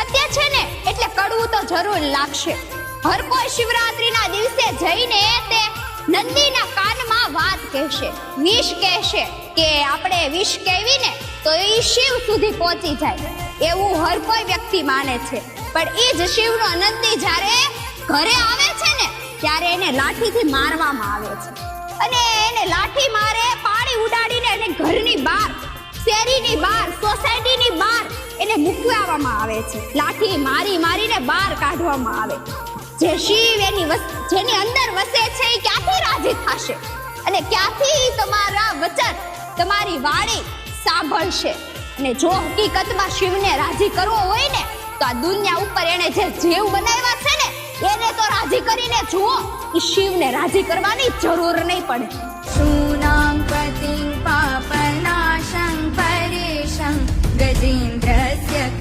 સત્ય છે ને એટલે કડવું તો જરૂર લાગશે. હર કોઈ શિવરાત્રીના દિવસે જઈને તે નંદીના કાનમાં વાત કહેશે, વિષ કહેશે કે આપણે વિષ કહેવીને તો એ શિવ સુધી પહોંચી જાય એવું હર કોઈ વ્યક્તિ માને છે. પણ એ જ શિવનો નંદી જ્યારે ઘરે આવે છે ને ત્યારે એને લાઠીથી મારવામાં આવે છે. અને એને લાઠી મારે, પાણી ઉડાડીને એને ઘરની બહાર, શેરીની બહાર, સોસાયટીની બહાર એને મૂકવામાં આવે છે. લાઠી મારી મારીને બહાર કાઢવામાં આવે. જે શિવ જેની અંદર વસે છે એ ક્યાંથી રાજી થશે અને ક્યાંથી તમારા વચન, તમારી વાણી સાંભળશે? અને જો હકીકતમાં શિવને રાજી કરવો હોય ને તો આ દુનિયા ઉપર એને જે જીવ બનાવ્યા છે ને એને તો રાજી કરીને જુઓ. એ શિવને રાજી કરવાની જરૂર નહીં પડે. શૂનાં પતિં પાપનાશં પરેશં ગજેન્દ્ર